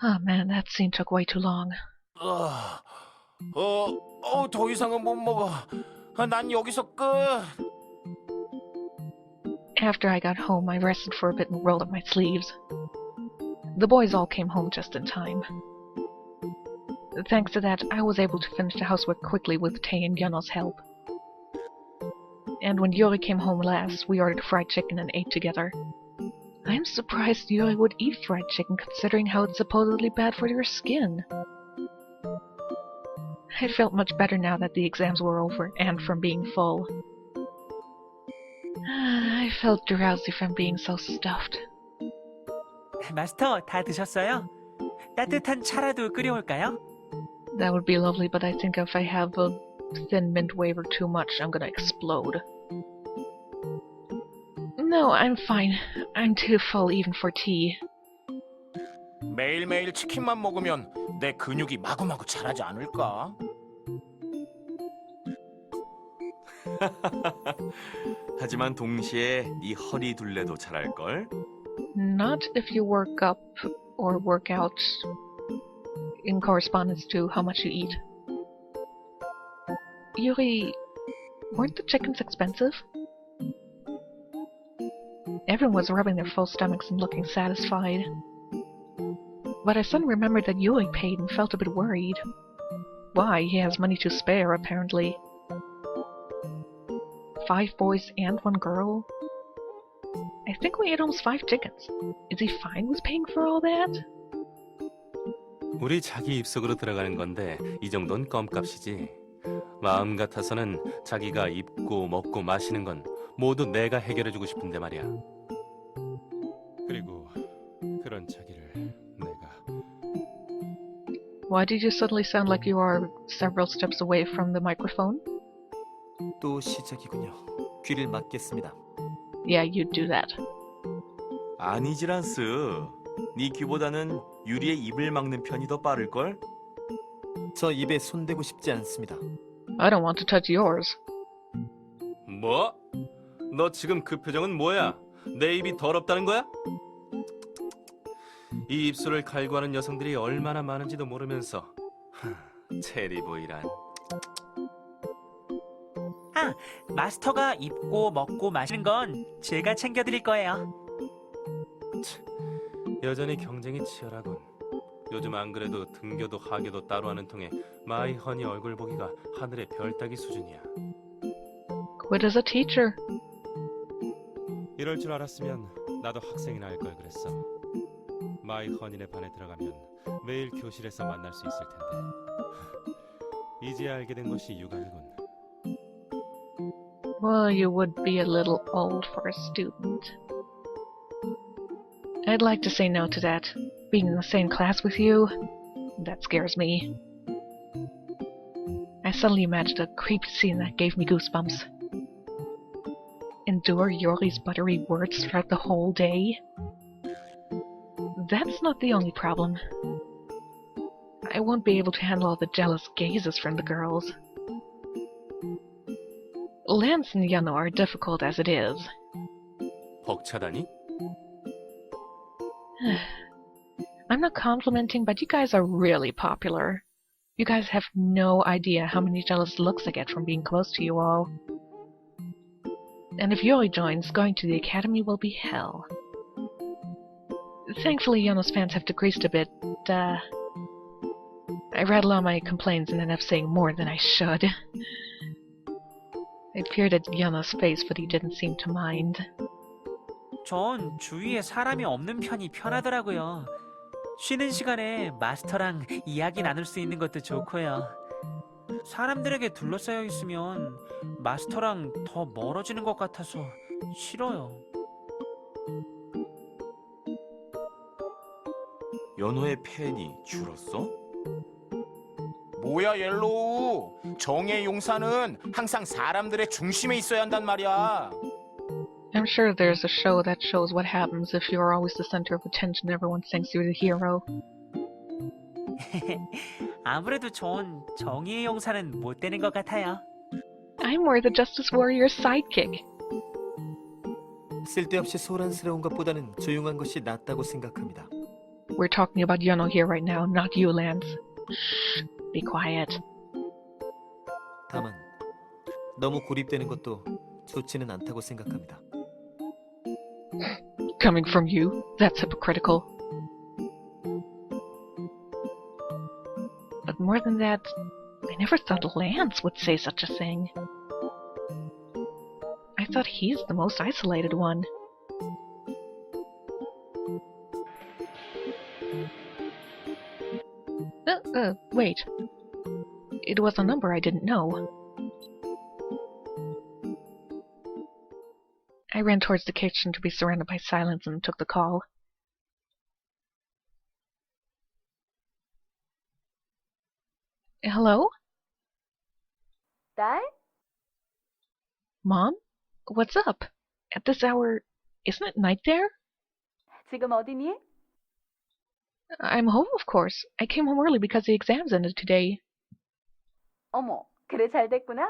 Oh man, that scene took way too long. 더 이상은 못 먹어. 난 여기서 끝. After I got home, I rested for a bit and rolled up my sleeves. The boys all came home just in time. Thanks to that, I was able to finish the housework quickly with Tae and Yeonho's help. And when Yuri came home last, we ordered fried chicken and ate together. I'm surprised Yuri would eat fried chicken considering how it's supposedly bad for your skin. I felt much better now that the exams were over and from being full. I felt drowsy from being so stuffed. 마스터, 다 드셨어요? 따뜻한 차라도 끓여올까요? That would be lovely, but I think if I have a thin mint wafer too much, I'm gonna explode. No, I'm fine. I'm too full even for tea. 매일매일 치킨만 먹으면 내 근육이 마구마구 자라지 않을까? 하지만 동시에 네 허리 둘레도 자랄걸? Not if you work up or work out in correspondence to how much you eat. Yuri, weren't the chickens expensive? Everyone was rubbing their full stomachs and looking satisfied. But I suddenly remembered that Yuri paid and felt a bit worried. Why, he has money to spare, apparently. 5 boys and 1 girl? I think we ate almost 5 chickens. Is he fine with paying for all that? 우리 자기 입속으로 들어가는 건데 이 정도는 껌값이지. 마음 같아서는 자기가 입고 먹고 마시는 건 모두 내가 해결해주고 싶은데 말이야. 그리고 그런 자기를 내가... Why did you suddenly sound like you are several steps away from the microphone? 또 시작이군요. 귀를 막겠습니다. Yeah, you'd do that. 아니지란스. 네 귀보다는 유리의 입을 막는 편이 더 빠를걸? 저 입에 손대고 싶지 않습니다. I don't want to touch yours. 뭐? 너 지금 그 표정은 뭐야? 내 입이 더럽다는 거야? 이 입술을 갈구하는 여성들이 얼마나 많은지도 모르면서 체리보이란. 아, 마스터가 입고 먹고 마시는 건 제가 챙겨드릴 거예요. 여전히 경쟁이 치열하군. 요즘 안 그래도 등교도 하교도 따로 하는 통에 마이 허니 얼굴 보기가 하늘의 별 따기 수준이야. Quit as a teacher. 이럴 줄 알았으면 나도 학생이나 할 걸 그랬어. 마이 허니네 반에 들어가면 매일 교실에서 만날 수 있을 텐데. 이제야 알게 된 것이 유감이군. Well, you would be a little old for a student. I'd like to say no to that. Being in the same class with you, that scares me. I suddenly imagined a creepy scene that gave me goosebumps. Endure Yori's buttery words throughout the whole day? That's not the only problem. I won't be able to handle all the jealous gazes from the girls. Lance and Yeonho are difficult as it is. 벅차다니? I'm not complimenting, but you guys are really popular. You guys have no idea how many jealous looks I get from being close to you all. And if Yuri joins, going to the academy will be hell. Thankfully, Yeonho's fans have decreased a bit. I rattle on my complaints and end up saying more than I should. I peered at Yeonho's face, but he didn't seem to mind. 전 주위에 사람이 없는 편이 편하더라고요. 쉬는 시간에 마스터랑 이야기 나눌 수 있는 것도 좋고요. 사람들에게 둘러싸여 있으면 마스터랑 더 멀어지는 것 같아서 싫어요. 연호의 팬이 줄었어? 뭐야 옐로우. 정의의 용사는 항상 사람들의 중심에 있어야 한단 말이야. I'm sure there's a show that shows what happens if you're always the center of attention. Everyone thinks you're the hero. 아무래도 전 정의의 용사는 못 되는 것 같아요. I'm more the Justice Warrior's sidekick. 쓸데없이 소란스러운 것보다는 조용한 것이 낫다고 생각합니다. We're talking about Yeonho here right now, not you, Lance. Shh, be quiet. 다만 너무 고립되는 것도 좋지는 않다고 생각합니다. Coming from you, that's hypocritical. But more than that, I never thought Lance would say such a thing. I thought he's the most isolated one. Wait. It was a number I didn't know. I ran towards the kitchen to be surrounded by silence and took the call. Hello? 딸? Mom? What's up? At this hour, isn't it night there? 지금 어디니? I'm home, of course. I came home early because the exams ended today. 어머, 그래 잘 됐구나.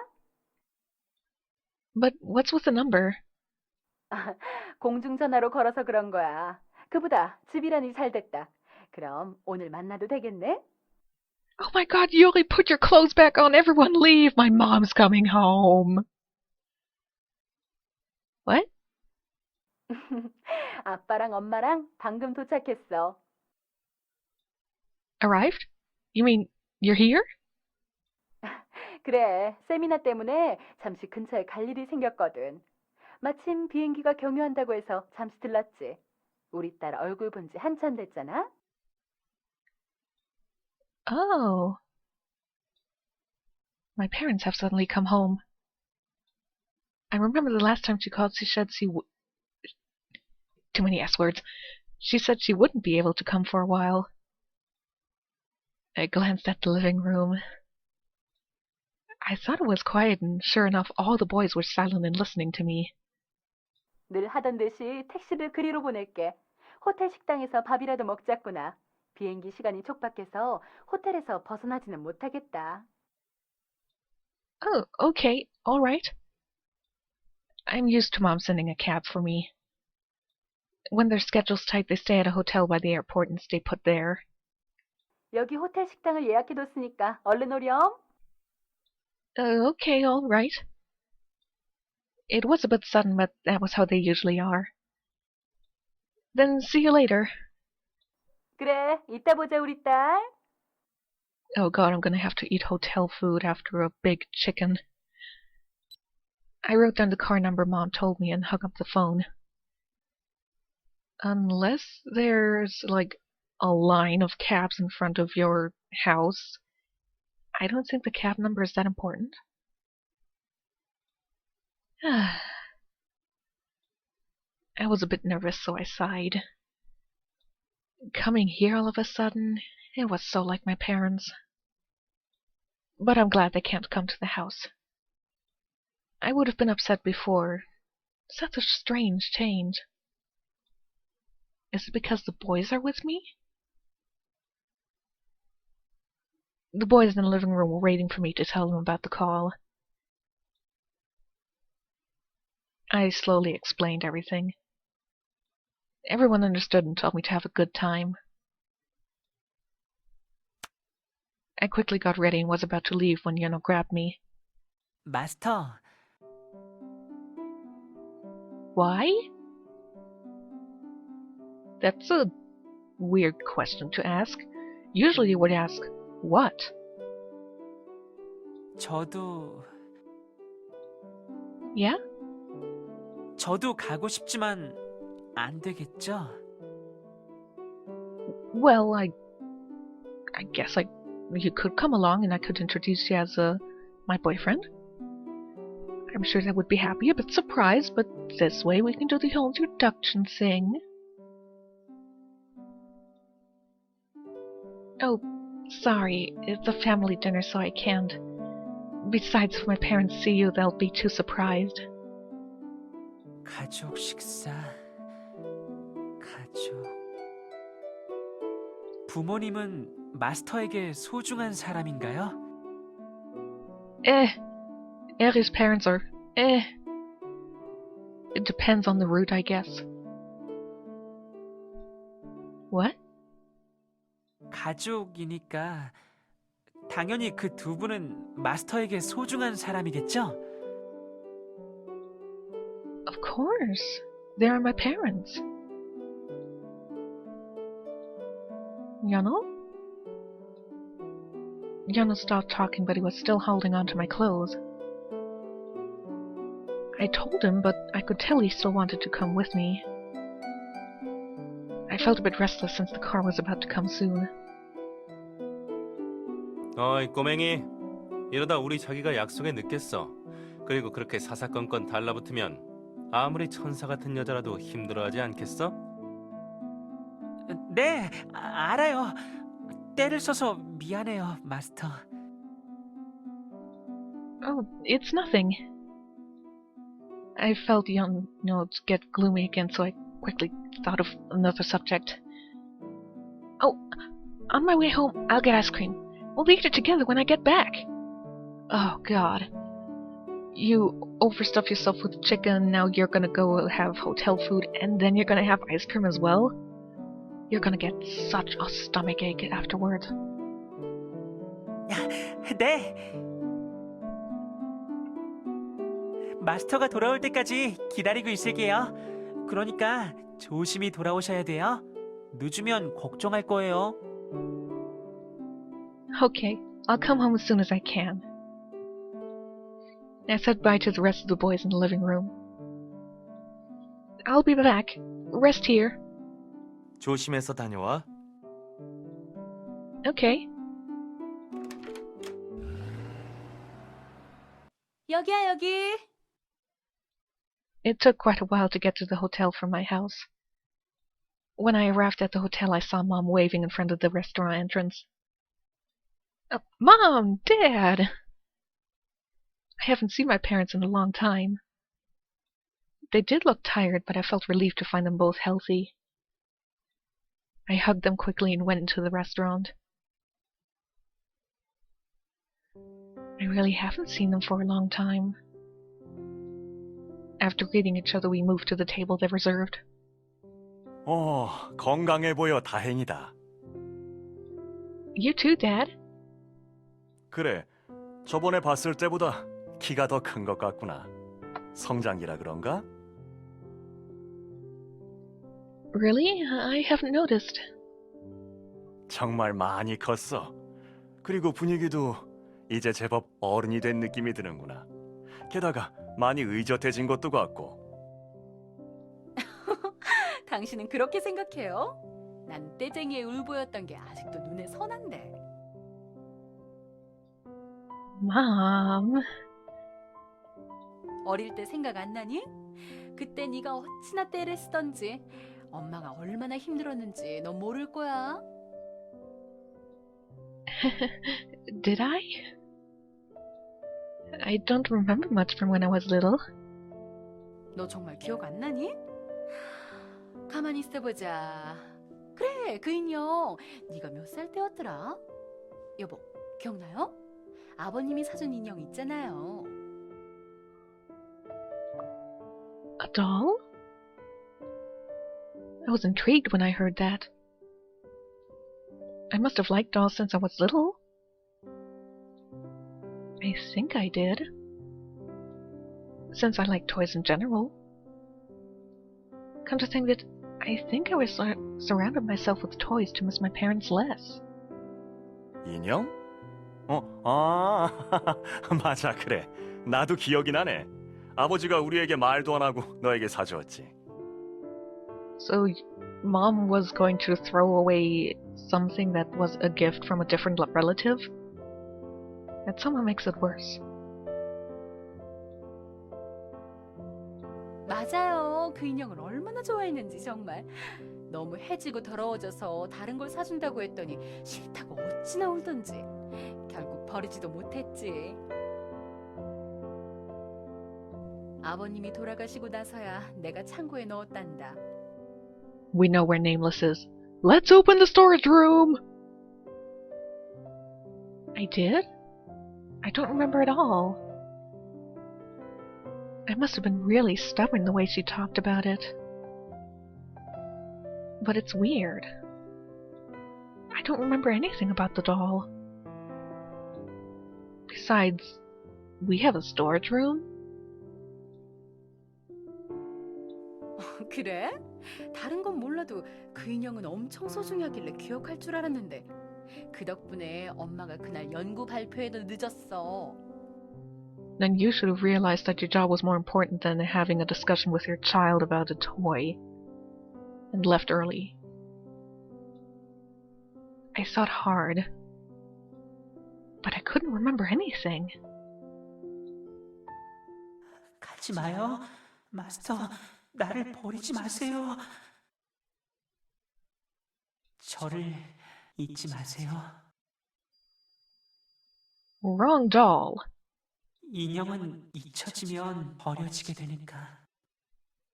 But what's with the number? 공중전화로 걸어서 그런 거야. 그보다 집이라니 잘 됐다. 그럼 오늘 만나도 되겠네? Oh my god, Yuri, put your clothes back on. Everyone leave. My mom's coming home. What? 아빠랑 엄마랑 방금 도착했어. Arrived? You mean you're here? 그래, 세미나 때문에 잠시 근처에 갈 일이 생겼거든. 마침 비행기가 경유한다고 해서 잠시 들렀지. 우리 딸 얼굴 본 지 한참 됐잖아. Oh. My parents have suddenly come home. I remember the last time she called, she said too many S words. She said she wouldn't be able to come for a while. I glanced at the living room. I thought it was quiet, and sure enough, all the boys were silent and listening to me. 늘 하던 듯이 택시를 그리로 보낼게. 호텔 식당에서 밥이라도 먹자꾸나. 비행기 시간이 촉박해서 호텔에서 벗어나지는 못하겠다. Oh, okay, all right. I'm used to Mom sending a cab for me. When their schedule's tight, they stay at a hotel by the airport and stay put there. 여기 호텔 식당을 예약해뒀으니까 얼른 오렴. Okay, all right. It was a bit sudden, but that was how they usually are. Then see you later. 그래, 이따 보자 우리 딸. Oh god, I'm gonna have to eat hotel food after a big chicken. I wrote down the car number Mom told me and hung up the phone. Unless there's, like, a line of cabs in front of your house, I don't think the cab number is that important. I was a bit nervous, so I sighed. Coming here all of a sudden, it was so like my parents. But I'm glad they can't come to the house. I would have been upset before. Such a strange change. Is it because the boys are with me? The boys in the living room were waiting for me to tell them about the call. I slowly explained everything. Everyone understood and told me to have a good time. I quickly got ready and was about to leave when Yeonho grabbed me. 마스터, Why? That's a weird question to ask. Usually you would ask, what? 저도 Yeah? 저도 가고 싶지만 안 되겠죠? Well, I guess you could come along and I could introduce you as my boyfriend. I'm sure they would be happy, a bit surprised, but this way we can do the whole introduction thing. Oh, sorry, it's a family dinner, so I can't. Besides, if my parents see you, they'll be too surprised. 가족 식사, 가족. 부모님은 마스터에게 소중한 사람인가요? Eri's parents are, It depends on the route, I guess. What? 가족이니까 당연히 그 두 분은 마스터에게 소중한 사람이겠죠? Of course. They are my parents. Yeonho? Yeonho stopped talking, but he was still holding on to my clothes. I told him, but I could tell he still wanted to come with me. I felt a bit restless since the car was about to come soon. 어이 꼬맹이, 이러다 우리 자기가 약속에 늦겠어. 그리고 그렇게 사사건건 달라붙으면 아무리 천사 같은 여자라도 힘들어하지 않겠어? 네, 알아요. 때를 써서 미안해요, 마스터. Oh, it's nothing. I felt Yeonho get gloomy again, so I quickly thought of another subject. Oh, on my way home, I'll get ice cream. We'll eat it together when I get back. Oh, God. You overstuff yourself with chicken, now you're gonna go have hotel food, and then you're gonna have ice cream as well? You're gonna get such a stomachache afterward. 네. 마스터가 돌아올 때까지 기다리고 있을게요. 그러니까 조심히 돌아오셔야 돼요. 늦으면 걱정할 거예요. Okay, I'll come home as soon as I can. I said bye to the rest of the boys in the living room. I'll be back. Rest here. 조심해서 다녀와. Okay. 여기야, 여기. It took quite a while to get to the hotel from my house. When I arrived at the hotel, I saw Mom waving in front of the restaurant entrance. Mom! Dad! I haven't seen my parents in a long time. They did look tired, but I felt relieved to find them both healthy. I hugged them quickly and went into the restaurant. I really haven't seen them for a long time. After greeting each other, we moved to the table they reserved. 건강해 보여 다행이다. You too, Dad. 그래, 저번에 봤을 때보다 키가 더 큰 것 같구나. 성장기라 그런가? Really? I haven't noticed. 정말 많이 컸어. 그리고 분위기도 이제 제법 어른이 된 느낌이 드는구나. 게다가 많이 의젓해진 것도 같고. 당신은 그렇게 생각해요? 난 떼쟁이의 울보였던 게 아직도 눈에 선한데. Mom. 어릴 때 생각 안 나니? 그때 네가 어찌나 떼를 쓰던지, 엄마가 얼마나 힘들었는지 넌 모를 거야. Did I? I don't remember much from when I was little. 너 정말 기억 안 나니? 가만히 있어보자. 그래, 그 인형. 네가 몇 살 때였더라? 여보, 기억나요? 아버님이 사준 인형 있잖아요. A doll? I was intrigued when I heard that. I must have liked dolls since I was little. I think I did. Since I like toys in general. Come to think of it, I think I was surrounded myself with toys to miss my parents less. 인형? 맞아, 그래. 나도 기억이 나네. 아버지가 우리에게 말도 안 하고 너에게 사주었지. So, Mom was going to throw away something that was a gift from a different relative? That somehow makes it worse. 맞아요. 그 인형을 얼마나 좋아했는지 정말. 너무 해지고 더러워져서 다른 걸 사준다고 했더니 싫다고 어찌나 울던지. 결국 버리지도 못했지. 아버님이 돌아가시고 나서야 내가 창고에 넣었단다. We know where Nameless is. Let's open the storage room! I did? I don't remember at all. I must have been really stubborn the way she talked about it. But it's weird. I don't remember anything about the doll. Besides, we have a storage room? 그래? 다른 건 몰라도 그 인형은 엄청 소중하길래 기억할 줄 알았는데 그 덕분에 엄마가 그날 연구 발표에도 늦었어. Then you should have realized that your job was more important than having a discussion with your child about a toy, and left early. I thought hard, but I couldn't remember anything. 가지 마요. 마스터, 나를 버리지 마세요. 저를 잊지 마세요. Wrong doll. 인형은 잊혀지면 버려지게 되니까.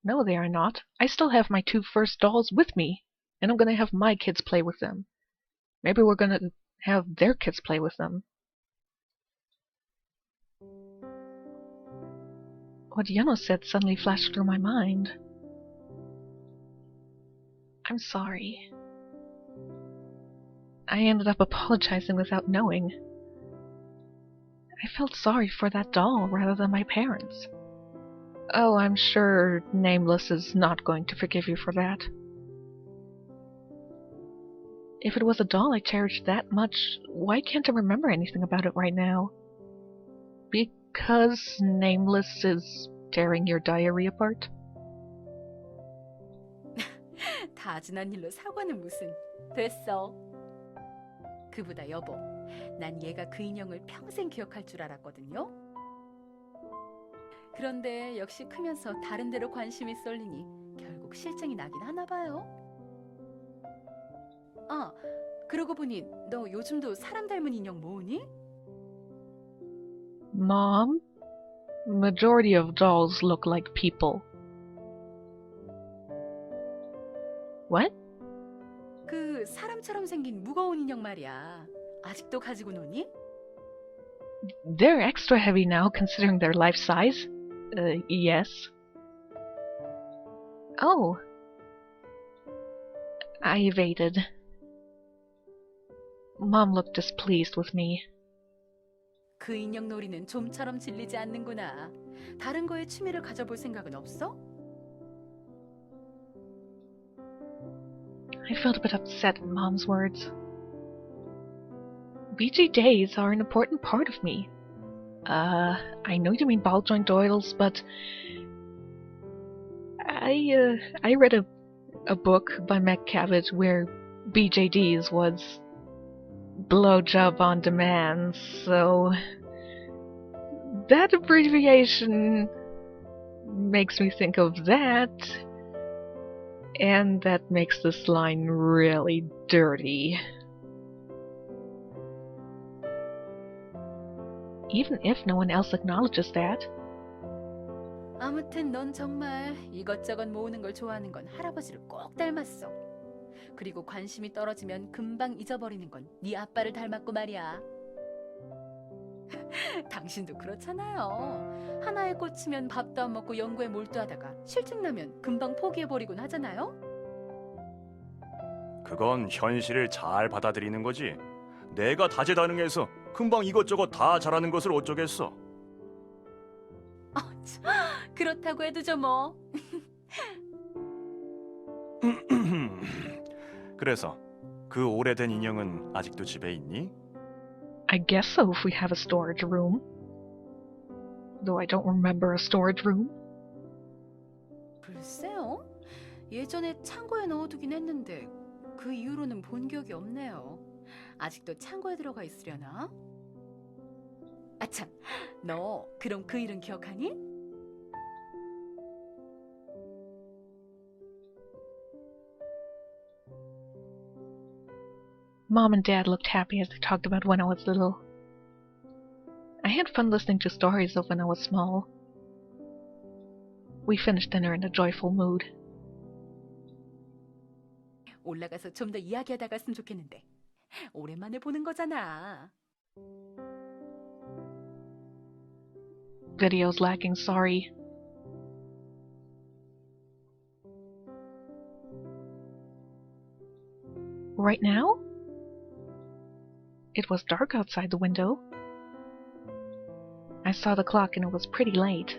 No, they are not. I still have my 2 first dolls with me, and I'm gonna have my kids play with them. Maybe we're gonna have their kids play with them. What Yeonho said suddenly flashed through my mind. I'm sorry. I ended up apologizing without knowing. I felt sorry for that doll rather than my parents. Oh, I'm sure Nameless is not going to forgive you for that. If it was a doll I cherished that much, why can't I remember anything about it right now? Because Nameless is tearing your diary apart? 다 지난 일로 사과는 무슨. 됐어. 그보다 여보, 난 얘가 그 인형을 평생 기억할 줄 알았거든요. 그런데 역시 크면서 다른 데로 관심이 쏠리니 결국 실증이 나긴 하나 봐요. 아, 그러고 보니 너 요즘도 사람 닮은 인형 모으니? Mom? Majority of dolls look like people. What? 그 사람처럼 생긴 무거운 인형 말이야. 아직도 가지고 노니? They're extra heavy now considering their life size. Yes. Oh. I evaded. Mom looked displeased with me. 그 인형 놀이는 좀처럼 질리지 않는구나. 다른 거에 취미를 가져볼 생각은 없어? I felt a bit upset at Mom's words. BG days are an important part of me. I know you mean ball joint doodles, but I read a book by McCavitt where BJDs was blowjob on demand, so that abbreviation makes me think of that, and that makes this line really dirty. Even if no one else acknowledges that. 아무튼 넌 정말 이것저것 모으는 걸 좋아하는 건 할아버지를 꼭 닮았어. 그리고 관심이 떨어지면 금방 잊어버리는 건 네 아빠를 닮았고 말이야. 당신도 그렇잖아요. 하나에 꽂히면 밥도 안 먹고 연구에 몰두하다가 실증나면 금방 포기해버리곤 하잖아요. 그건 현실을 잘 받아들이는 거지. 내가 다재다능해서 금방 이것저것 다 잘하는 것을 어쩌겠어. 그렇다고 해도죠 뭐. 그래서 그 오래된 인형은 아직도 집에 있니? I guess so if we have a storage room. Though I don't remember a storage room. 글쎄요. 예전에 창고에 넣어두긴 했는데 그 이후로는 본 기억이 없네요. 아직도 창고에 들어가 있으려나? 아참, 너 그럼 그 일은 기억하니? Mom and Dad looked happy as they talked about when I was little. I had fun listening to stories of when I was small. We finished dinner in a joyful mood. 올라가서 좀 더 이야기하다 갔으면 좋겠는데. 오랜만에 보는 거잖아. Video's lagging, sorry. Right now? It was dark outside the window. I saw the clock and it was pretty late.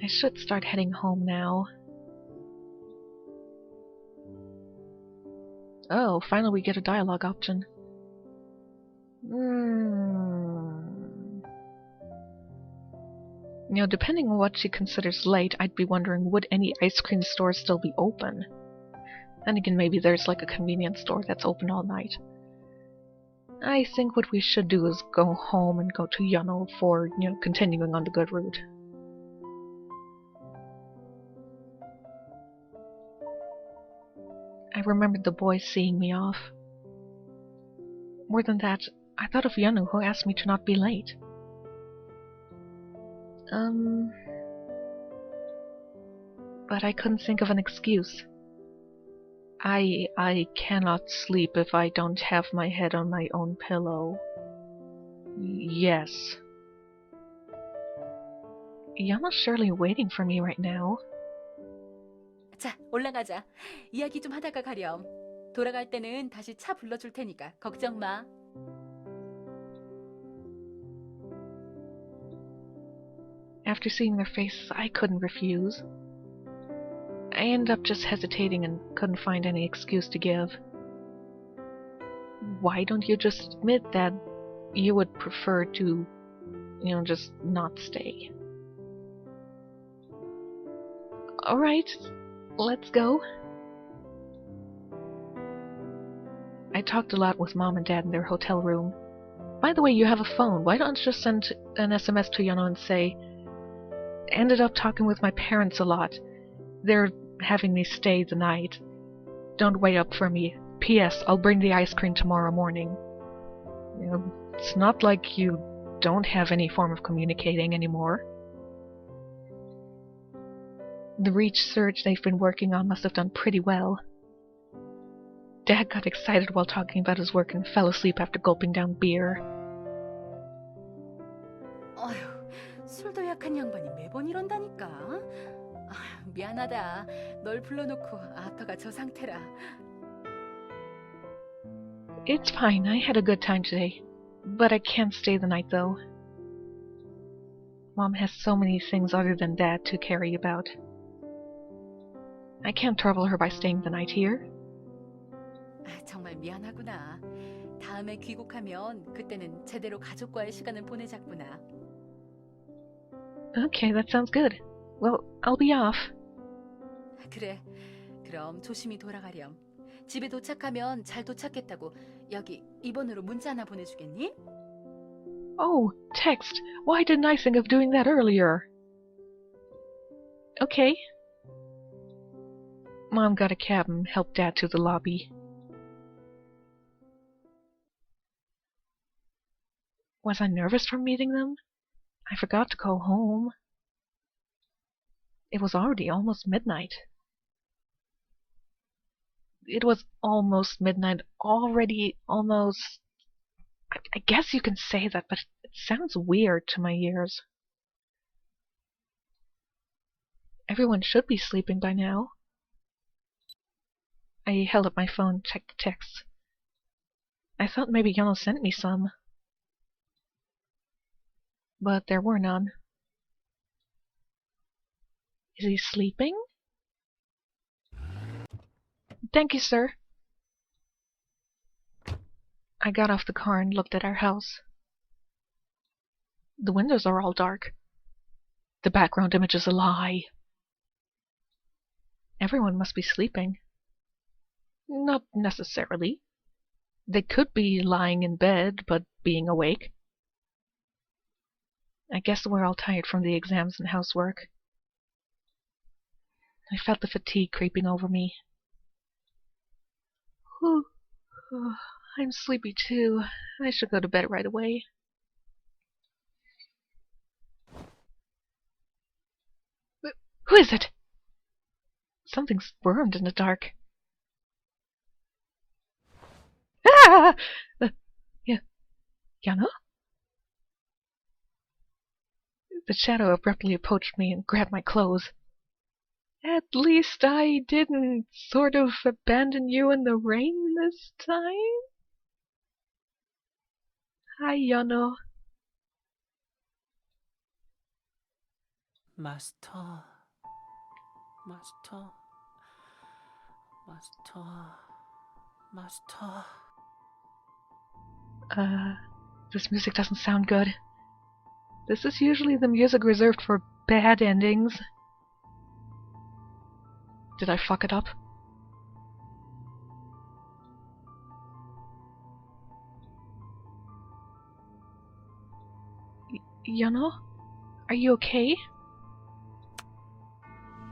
I should start heading home now. Oh, finally we get a dialogue option. You know, depending on what she considers late, I'd be wondering, would any ice cream stores still be open? Then again, maybe there's like a convenience store that's open all night. I think what we should do is go home and go to Yeonho for, you know, continuing on the good route. I remembered the boys seeing me off. More than that, I thought of Yeonho, who asked me to not be late. But I couldn't think of an excuse. I cannot sleep if I don't have my head on my own pillow. Yes. Yeonho's surely waiting for me right now. 자, 올라가자. 이야기 좀 하다가 가렴. 돌아갈 때는 다시 차 불러줄 테니까 걱정 마. After seeing their faces, I couldn't refuse. I ended up just hesitating and couldn't find any excuse to give. Why don't you just admit that you would prefer to, you know, just not stay? Alright, let's go. I talked a lot with Mom and Dad in their hotel room. By the way, you have a phone. Why don't you just send an SMS to Yeonho and say, ended up talking with my parents a lot. They're having me stay the night. Don't wait up for me. P.S. I'll bring the ice cream tomorrow morning. You know, it's not like you don't have any form of communicating anymore. The research they've been working on must have done pretty well. Dad got excited while talking about his work and fell asleep after gulping down beer. 어휴, 술도 약한 양반이 매번 이런다니까. 아휴, 미안하다. 널 불러놓고 아빠가 저 상태라. It's fine, I had a good time today. But I can't stay the night though. Mom has so many things other than Dad to carry about. I can't trouble her by staying the night here. 아, 정말 미안하구나. 다음에 귀국하면 그때는 제대로 가족과의 시간을 보내자꾸나. Okay, that sounds good. Well, I'll be off. 그래. 그럼 조심히 돌아가렴. 집에 도착하면 잘 도착했다고 여기 이번으로 문자 하나 보내주겠니? Oh, text. Why didn't I think of doing that earlier? Okay. Mom got a cab and helped Dad to the lobby. Was I nervous from meeting them? I forgot to go home. It was already almost midnight. It was almost midnight already, almost... I guess you can say that, but it sounds weird to my ears. Everyone should be sleeping by now. I held up my phone, checked the texts. I thought maybe Yeonho sent me some. But there were none. Is he sleeping? Thank you, sir. I got off the car and looked at our house. The windows are all dark. The background image is a lie. Everyone must be sleeping. Not necessarily. They could be lying in bed, but being awake. I guess we're all tired from the exams and housework. I felt the fatigue creeping over me. Whew. Oh, I'm sleepy too. I should go to bed right away. Who is it? Something squirmed in the dark. Ah! Yeonho? The shadow abruptly approached me and grabbed my clothes. At least I didn't sort of abandon you in the rain this time? Hi, Yeonho. 마스터, 마스터, 마스터, 마스터. This music doesn't sound good. This is usually the music reserved for bad endings. Did I fuck it up? Yeonho? Are you okay?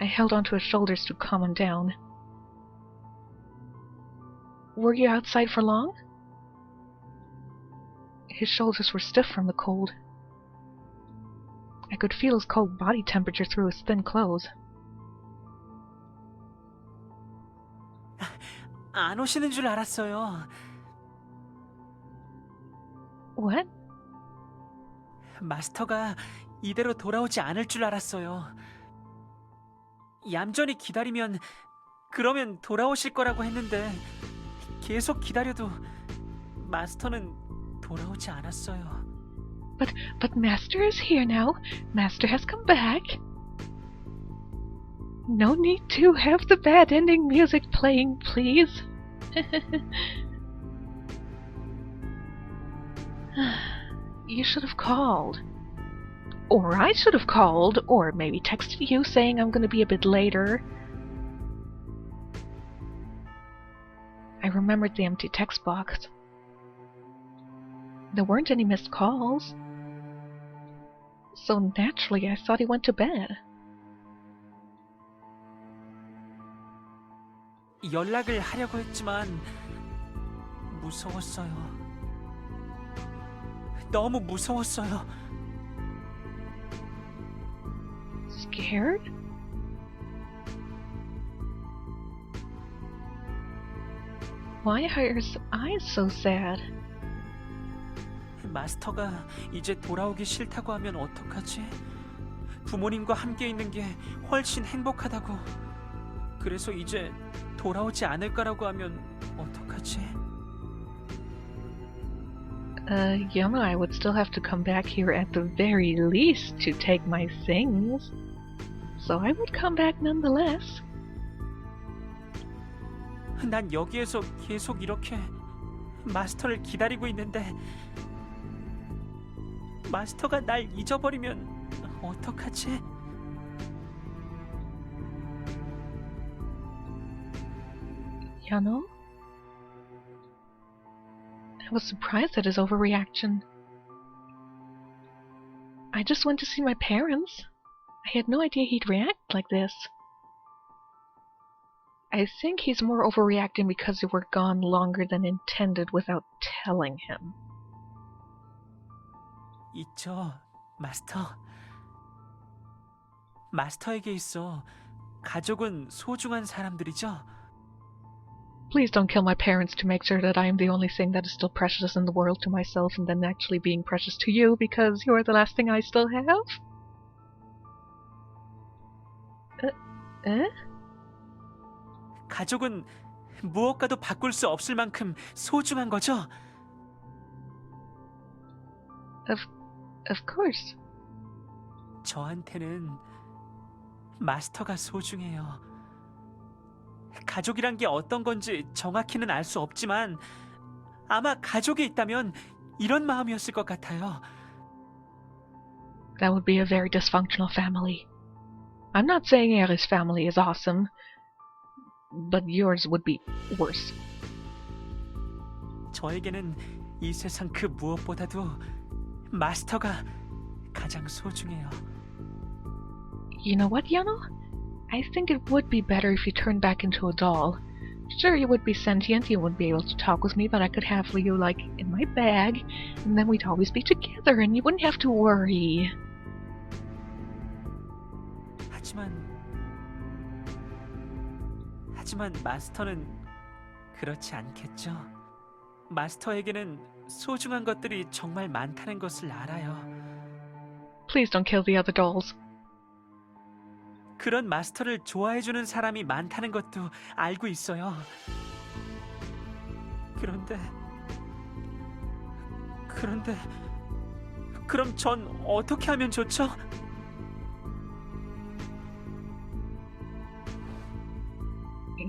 I held onto his shoulders to calm him down. Were you outside for long? His shoulders were stiff from the cold. I could feel his cold body temperature through his thin clothes. 안 오시는 줄 알았어요. What? 마스터가 이대로 돌아오지 않을 줄 알았어요. 얌전히 기다리면 그러면 돌아오실 거라고 했는데 계속 기다려도 마스터는 돌아오지 않았어요. But Master is here now. Master has come back. No need to have the bad ending music playing, please. You should have called. Or I should have called, or maybe texted you saying I'm gonna be a bit later. I remembered the empty text box. There weren't any missed calls. So naturally I thought he went to bed. 연락을 하려고 했지만 무서웠어요. 너무 무서웠어요. Scared? Why are his eyes so sad? 마스터가 이제 돌아오기 싫다고 하면 어떡하지? 부모님과 함께 있는 게 훨씬 행복하다고. 그래서 이제 돌아오지 않을 거라고 하면 어떡하지? Yeonho, I would still have to come back here at the very least to take my things. So I would come back nonetheless. 난 여기에서 계속 이렇게 마스터를 기다리고 있는데 마스터가 날 잊어버리면 어떡하지? Yeonho? I was surprised at his overreaction. I just went to see my parents. I had no idea he'd react like this. I think he's more overreacting because you were gone longer than intended without telling him. 있죠, 마스터. 마스터에게 있어 가족은 소중한 사람들이죠. Please don't kill my parents to make sure that I am the only thing that is still precious in the world to myself and then actually being precious to you because you are the last thing I still have? 가족은 무엇과도 바꿀 수 없을 만큼 소중한 거죠? Of course. 저한테는 마스터가 소중해요. 가족이란 게 어떤 건지 정확히는 알 수 없지만 아마 가족이 있다면 이런 마음이었을 것 같아요. That would be a very dysfunctional family. I'm not saying Eri's family is awesome, but yours would be worse. 저에게는 이 세상 그 무엇보다도 마스터가 가장 소중해요. You know what, Yeonho? I think it would be better if you turned back into a doll. Sure, you would be sentient, you wouldn't be able to talk with me, but I could have you, like, in my bag, and then we'd always be together, and you wouldn't have to worry. 하지만 마스터는 그렇지 않겠죠? 마스터에게는 소중한 것들이 정말 많다는 것을 알아요. Please don't kill the other dolls. 그런 마스터를 좋아해주는 사람이 많다는 것도 알고 있어요. 그런데 그럼 전 어떻게 하면 좋죠?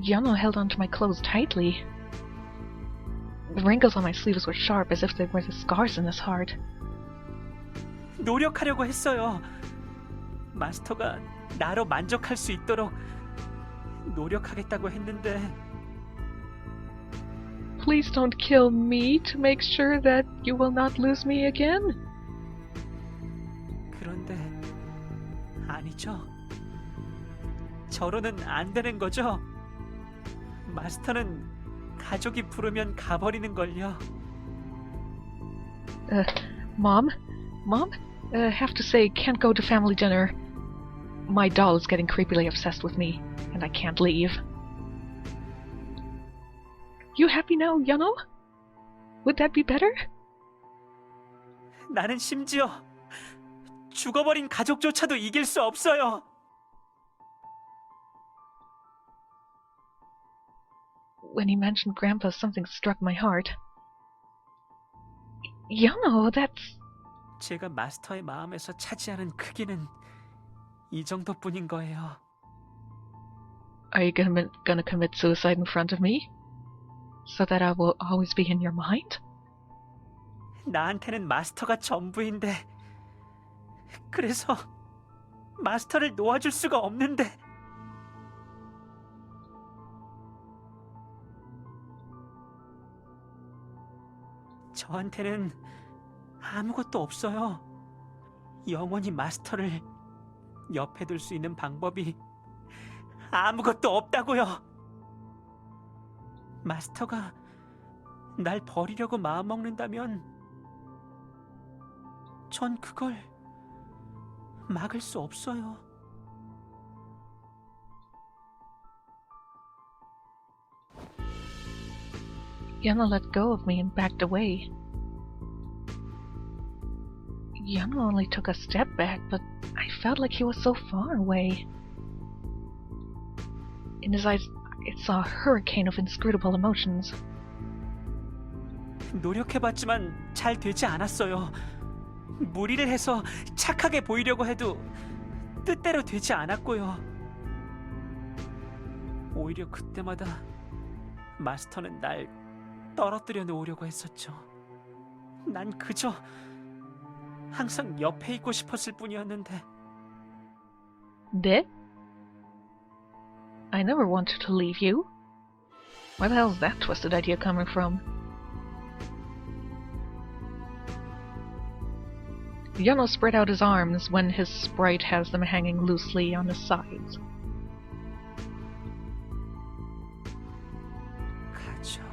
Yeonho held onto my clothes tightly. The wrinkles on my sleeves were sharp as if they were the scars in his heart. 노력하려고 했어요. 마스터가 나로 만족할 수 있도록 노력하겠다고 했는데 Please don't kill me to make sure that you will not lose me again. 그런데 아니죠. 저로는 안 되는 거죠. 마스터는 가족이 부르면 가버리는 걸요. Mom? Have to say, can't go to family dinner. My doll is getting creepily obsessed with me, and I can't leave. You happy now, Yeonho? Would that be better? 나는 심지어 죽어버린 가족조차도 이길 수 없어요. When he mentioned Grandpa, something struck my heart. Yeonho, that's... 제가 마스터의 마음에서 차지하는 크기는 이 정도뿐인 거예요. Are you gonna commit suicide in front of me? So that I will always be in your mind? 나한테는 마스터가 전부인데 그래서 마스터를 놓아줄 수가 없는데 저한테는 아무것도 없어요. 영원히 마스터를 옆에 둘 수 있는 방법이 아무것도 없다고요. 마스터가 날 버리려고 마음먹는다면 전 그걸 막을 수 없어요. Yeonho let go of me and backed away. Yeonho only took a step back, but I felt like he was so far away. In his eyes, I saw a hurricane of inscrutable emotions. 노력해봤지만 잘 되지 않았어요. 무리를 해서 착하게 보이려고 해도 뜻대로 되지 않았고요. 오히려 그때마다 마스터는 날 떨어뜨려 놓으려고 했었죠. 난 그저 항상 옆에 있고 싶었을 뿐이었는데. Did? I never wanted to leave you. Where the hell's that twisted idea coming from? Yeonho spread out his arms when his sprite has them hanging loosely on his sides. 가족.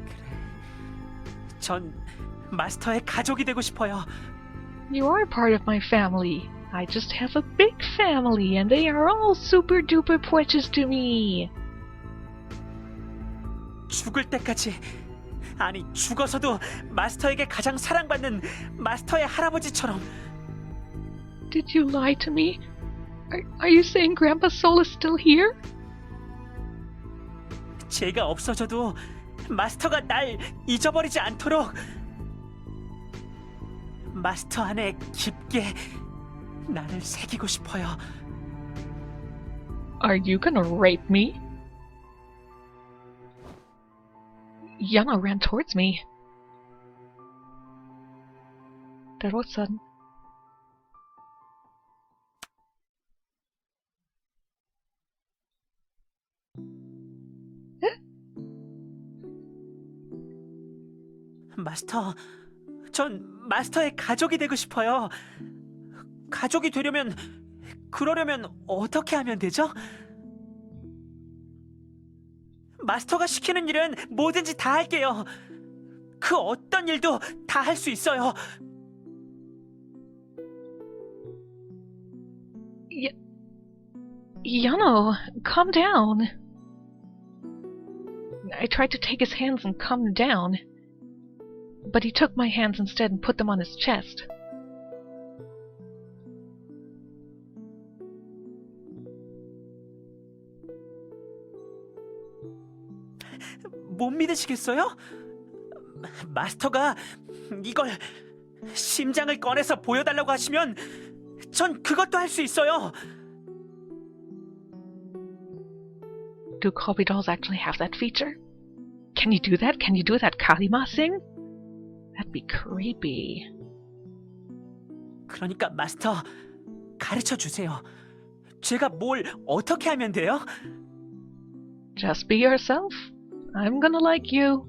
그래. 전 마스터의 가족이 되고 싶어요. You are part of my family. I just have a big family and they are all super duper precious to me. 죽을 때까지, 아니 죽어서도 마스터에게 가장 사랑받는 마스터의 할아버지처럼. Did you lie to me? Are you saying Grandpa's soul is still here? 제가 없어져도 마스터가 날 잊어버리지 않도록 마스터 안에 깊게 나를 새기고 싶어요. Are you gonna rape me? Yeonho ran towards me. That was sudden. 마스터, 전 마스터의 가족이 되고 싶어요. 가족이 되려면, 그러려면 어떻게 하면 되죠? 마스터가 시키는 일은 뭐든지 다 할게요. 그 어떤 일도 다 할 수 있어요. Yeonho, calm down. I tried to take his hands and calm him down, but he took my hands instead and put them on his chest. 못 믿으시겠어요? 마스터가 이걸 심장을 꺼내서 보여달라고 하시면 전 그것도 할 수 있어요. Do Kobe dolls actually have that feature? Can you do that? Can you do that Karima thing? That'd be creepy. 그러니까 마스터 가르쳐 주세요. 제가 뭘 어떻게 하면 돼요? Just be yourself. I'm gonna like you.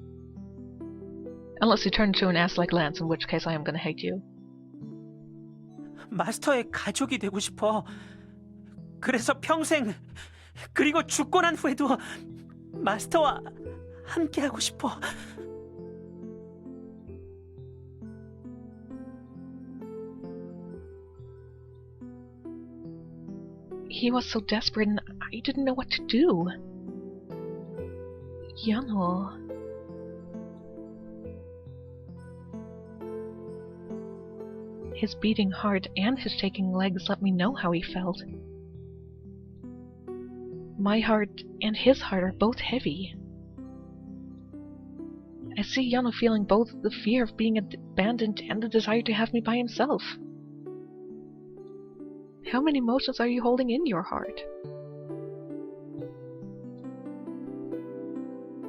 Unless you turn into an ass like Lance, in which case I am gonna hate you. 마스터의 가족이 되고 싶어. 그래서 평생, 그리고 죽고 난 후에도 마스터와 함께 하고 싶어. He was so desperate and I didn't know what to do. Yeonho. His beating heart and his shaking legs let me know how he felt. My heart and his heart are both heavy. I see Yeonho feeling both the fear of being abandoned and the desire to have me by himself. How many emotions are you holding in your heart?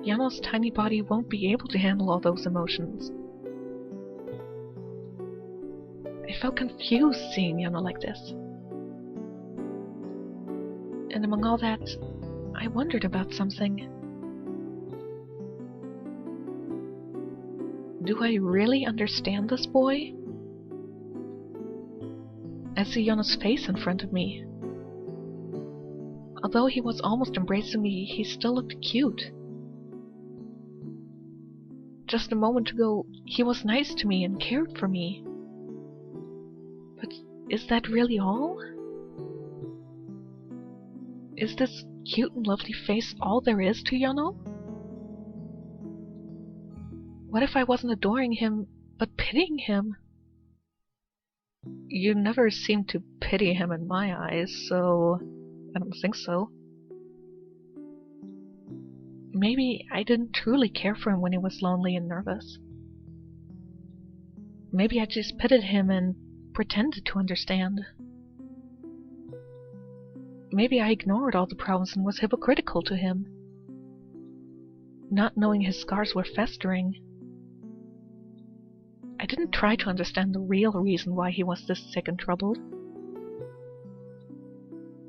Yeonho's tiny body won't be able to handle all those emotions. I felt confused seeing Yeonho like this. And among all that, I wondered about something. Do I really understand this boy? I see Yeonho's face in front of me. Although he was almost embracing me, he still looked cute. Just a moment ago, he was nice to me and cared for me. But is that really all? Is this cute and lovely face all there is to Yeonho? What if I wasn't adoring him, but pitying him? You never seem to pity him in my eyes, so I don't think so. Maybe I didn't truly care for him when he was lonely and nervous. Maybe I just pitied him and pretended to understand. Maybe I ignored all the problems and was hypocritical to him, not knowing his scars were festering. I didn't try to understand the real reason why he was this sick and troubled.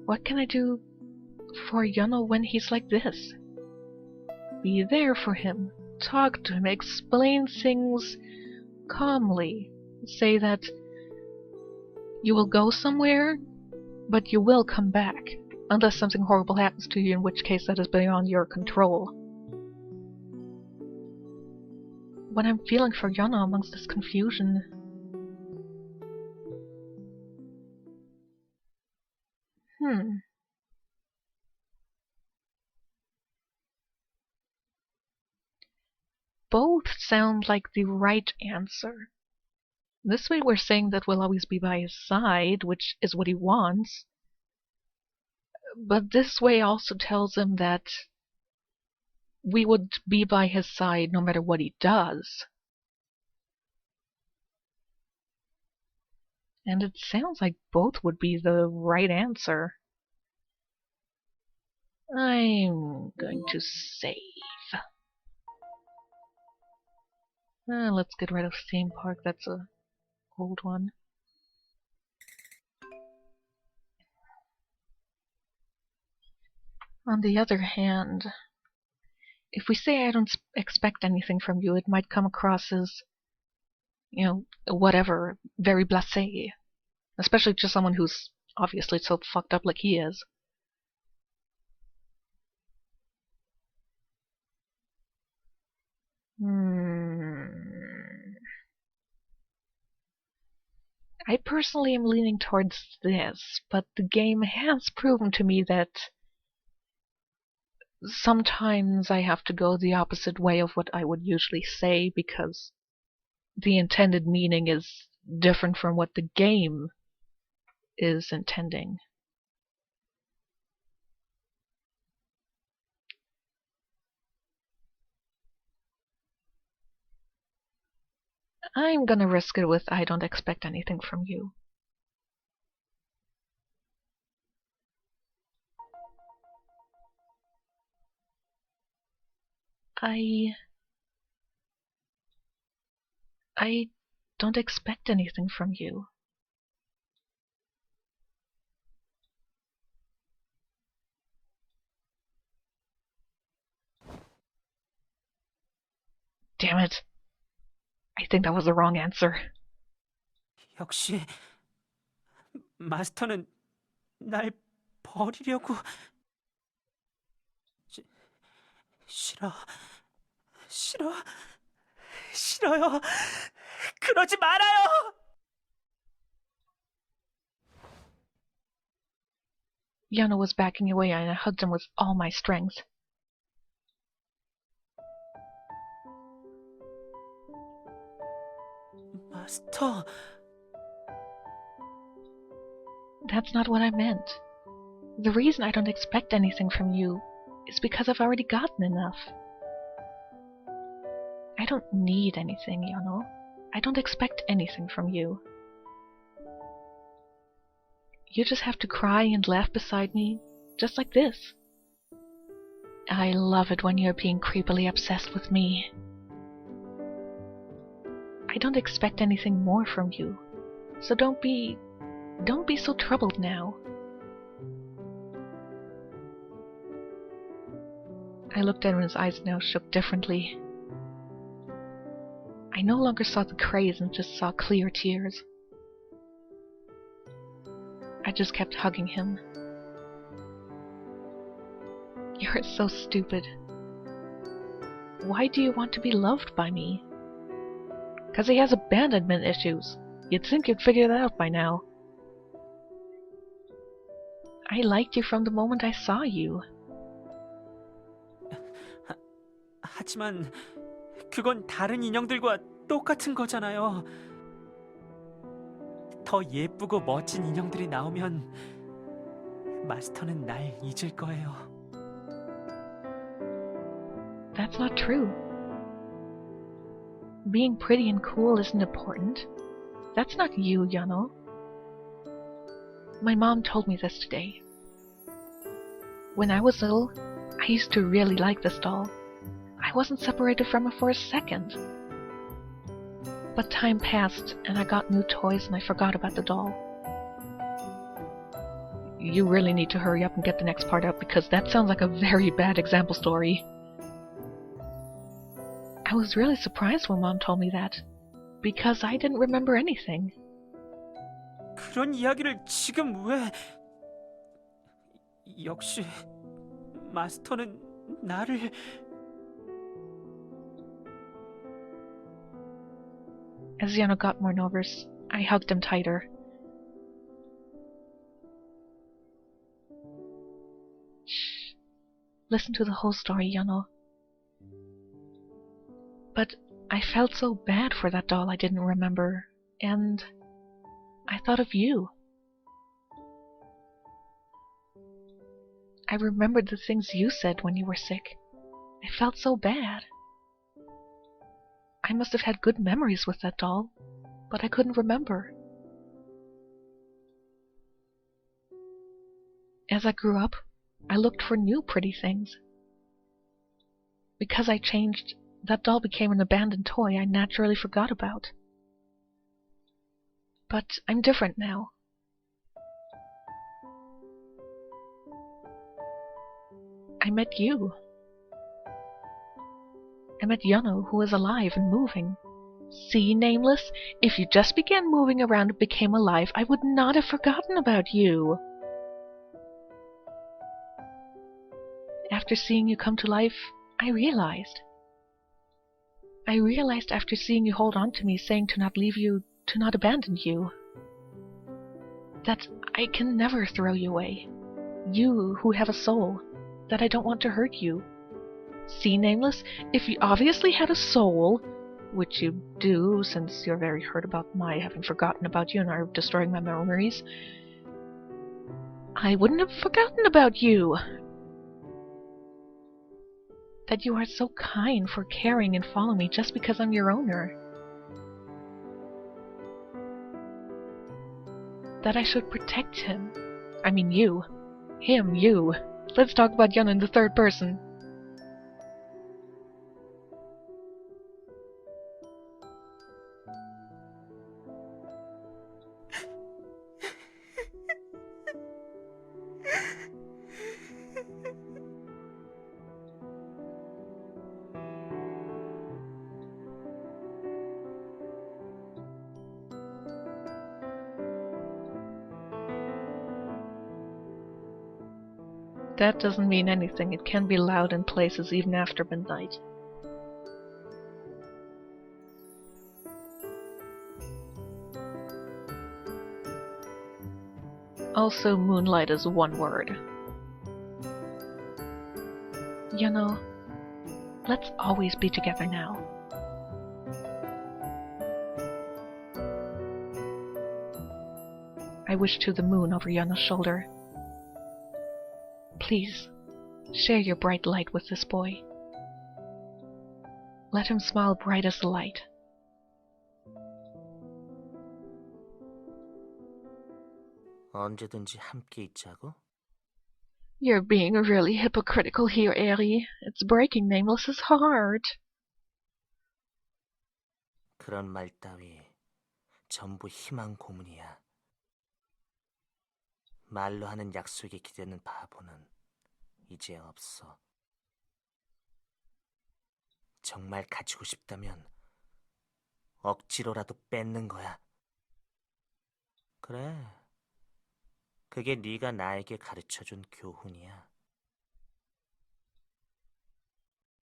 What can I do for Yeonho when he's like this? Be there for him, talk to him, explain things calmly. Say that you will go somewhere, but you will come back, unless something horrible happens to you, in which case that is beyond your control. What I'm feeling for Yeonho amongst this confusion. Both sound like the right answer. This way we're saying that we'll always be by his side, which is what he wants. But this way also tells him that we would be by his side no matter what he does. And it sounds like both would be the right answer. I'm going to save. Let's get rid of theme park, that's a old one. On the other hand, if we say I don't expect anything from you, it might come across as, whatever, very blasé. Especially to someone who's obviously so fucked up like he is. I personally am leaning towards this, but the game has proven to me that sometimes I have to go the opposite way of what I would usually say because the intended meaning is different from what the game is intending. I'm gonna risk it with I don't expect anything from you. I don't expect anything from you. Damn it. I think that was the wrong answer. 역시 마스터는 날 버리려고. 싫어. 싫어요. 그러지 말아요. Yeonho was backing away and I hugged him with all my strength. 마스터. That's not what I meant. The reason I don't expect anything from you is because I've already gotten enough. I don't need anything, Yeonho. I don't expect anything from you. You just have to cry and laugh beside me, just like this. I love it when you're being creepily obsessed with me. I don't expect anything more from you, so don't be so troubled now. I looked at him and his eyes now shook differently. I no longer saw the craze and just saw clear tears. I just kept hugging him. You're so stupid. Why do you want to be loved by me? 'Cause he has abandonment issues. You'd think you'd figure that out by now. I liked you from the moment I saw you. 하지만 그건 다른 인형들과 똑같은 거잖아요. 더 예쁘고 멋진 인형들이 나오면 마스터는 날 잊을 거예요. That's not true. Being pretty and cool isn't important. That's not you, Yeonho. My mom told me this today. When I was little, I used to really like this doll. I wasn't separated from it for a second. But time passed, and I got new toys and I forgot about the doll. You really need to hurry up and get the next part up, because that sounds like a very bad example story. I was really surprised when Mom told me that, because I didn't remember anything. 그런 이야기를 지금 왜... 역시 마스터는 나를... As Yeonho got more nervous, I hugged him tighter. Shh. Listen to the whole story, Yeonho. But I felt so bad for that doll I didn't remember, and I thought of you. I remembered the things you said when you were sick. I felt so bad. I must have had good memories with that doll, but I couldn't remember. As I grew up, I looked for new pretty things. Because I changed, that doll became an abandoned toy I naturally forgot about. But I'm different now. I met you. I met Yeonho, who is alive and moving. See, Nameless, if you just began moving around and became alive, I would not have forgotten about you. After seeing you come to life, I realized. After seeing you hold on to me, saying to not leave you, to not abandon you, that I can never throw you away. You who have a soul, that I don't want to hurt you. See, Nameless, if you obviously had a soul, which you do since you're very hurt about my having forgotten about you and are destroying my memories, I wouldn't have forgotten about you. That you are so kind for caring and following me just because I'm your owner. that I should protect him. I mean you. Him, you. Let's talk about Yeonho in the third person. That doesn't mean anything. It can be loud in places even after midnight. Also, moonlight is one word. Yeonho, let's always be together now. I wish to the moon over Yeonho's shoulder. Please, share your bright light with this boy. Let him smile bright as the light. 언제든지 함께 있자고? You're being really hypocritical here, Eri. It's breaking Nameless's heart. 그런 말 따위 전부 희망 고문이야. 말로 하는 약속에 기대는 바보는 이제 없어. 정말 가지고 싶다면 억지로라도 뺏는 거야. 그래, 그게 네가 나에게 가르쳐준 교훈이야.